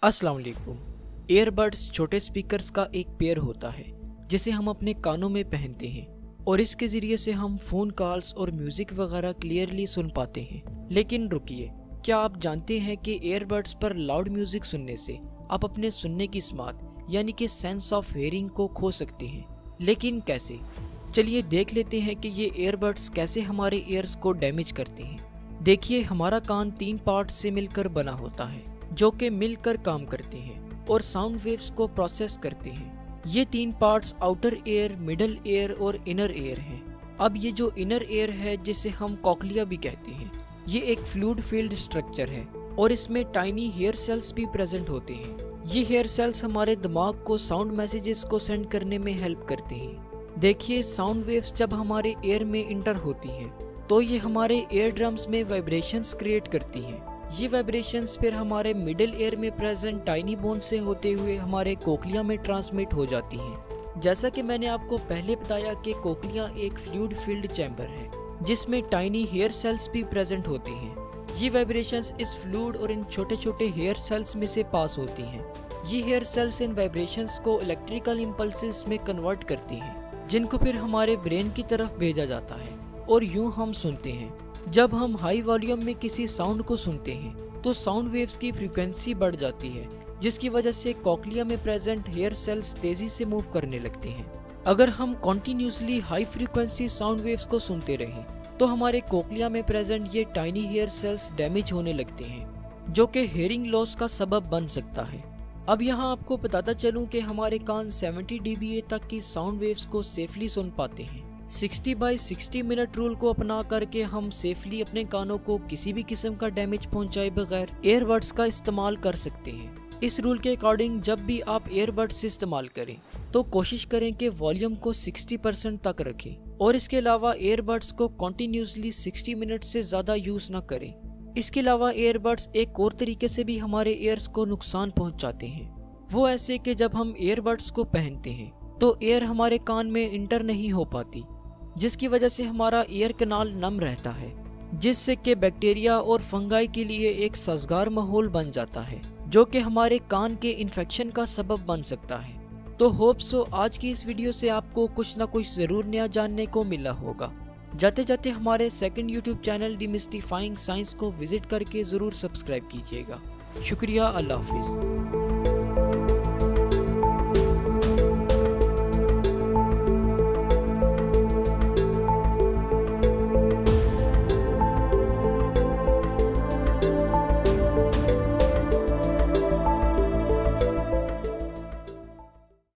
अस्सलाम वालेकुम। ईयरबड्स छोटे स्पीकर्स का एक पेयर होता है जिसे हम अपने कानों में पहनते हैं और इसके ज़रिए से हम फ़ोन कॉल्स और म्यूज़िक वगैरह क्लियरली सुन पाते हैं। लेकिन रुकिए, क्या आप जानते हैं कि ईयरबड्स पर लाउड म्यूज़िक सुनने से आप अपने सुनने की स्मार्ट यानी कि सेंस ऑफ हेयरिंग को खो सकते हैं। लेकिन कैसे? चलिए देख लेते हैं कि ये ईयरबड्स कैसे हमारे ईयर्स को डैमेज करते हैं। देखिए, हमारा कान 3 पार्ट से मिलकर बना होता है जो कि मिलकर काम करते हैं और साउंड वेव्स को प्रोसेस करते हैं। ये 3 parts outer ear, middle ear और इनर ईयर हैं। अब ये जो इनर ईयर है जिसे हम कॉक्लिया भी कहते हैं, ये एक फ्लूइड फील्ड स्ट्रक्चर है और इसमें टाइनी हेयर सेल्स भी प्रेजेंट होते हैं। ये हेयर सेल्स हमारे दिमाग को साउंड मैसेजेस को सेंड करने में हेल्प करते हैं। देखिए, साउंड वेव्स जब हमारे ईयर में इंटर होती हैं तो ये हमारे ईयर ड्रम्स में वाइब्रेशंस क्रिएट करती हैं। ये वाइब्रेशंस फिर हमारे मिडिल ईयर में प्रेजेंट टाइनी बोन से होते हुए हमारे कोक्लिया में ट्रांसमिट हो जाती हैं। जैसा कि मैंने आपको पहले बताया कि कोक्लिया एक फ्लूइड फील्ड चैम्बर है जिसमें टाइनी हेयर सेल्स भी प्रेजेंट होते हैं। ये वाइब्रेशंस इस फ्लूइड और इन छोटे छोटे हेयर सेल्स में से पास होती हैं। ये हेयर सेल्स इन वाइब्रेशंस को इलेक्ट्रिकल इम्पल्सेस में कन्वर्ट करती हैं जिनको फिर हमारे ब्रेन की तरफ भेजा जाता है और यूं हम सुनते हैं। जब हम हाई वॉल्यूम में किसी साउंड को सुनते हैं तो साउंड वेव्स की फ्रीक्वेंसी बढ़ जाती है जिसकी वजह से कॉक्लिया में प्रेजेंट हेयर सेल्स तेजी से मूव करने लगते हैं। अगर हम continuously high frequency sound waves को सुनते रहें तो हमारे कोक्लिया में प्रेजेंट ये टाइनी हेयर सेल्स डैमेज होने लगते हैं जो कि हेयरिंग लॉस का सबब बन सकता है। अब यहाँ आपको बताता चलूँ कि हमारे कान 70 dBA तक की साउंड वेव्स को सेफली सुन पाते हैं। 60/60 मिनट रूल को अपना करके हम सेफली अपने कानों को किसी भी किस्म का डैमेज पहुंचाए बगैर ईयरबड्स का इस्तेमाल कर सकते हैं। इस रूल के अकॉर्डिंग जब भी आप ईयरबड्स इस्तेमाल करें तो कोशिश करें कि वॉल्यूम को 60% तक रखें और इसके अलावा ईयरबड्स को कंटिन्यूसली 60 मिनट से ज़्यादा यूज़ ना करें। इसके अलावा ईयरबड्स एक और तरीके से भी हमारे ईयर्स को नुकसान पहुँचाते हैं। वो ऐसे कि जब हम ईयरबड्स को पहनते हैं तो एयर हमारे कान में इंटर नहीं हो पाती जिसकी वजह से हमारा ईयर कनाल नम रहता है जिससे कि बैक्टीरिया और फंगाई के लिए एक साजगार माहौल बन जाता है जो कि हमारे कान के इन्फेक्शन का सबब बन सकता है। तो होप सो आज की इस वीडियो से आपको कुछ ना कुछ ज़रूर नया जानने को मिला होगा। जाते जाते हमारे सेकंड यूट्यूब चैनल डिमिस्टिफाइंग साइंस को विजिट करके ज़रूर सब्सक्राइब कीजिएगा। शुक्रिया। अल्लाह हाफिज़।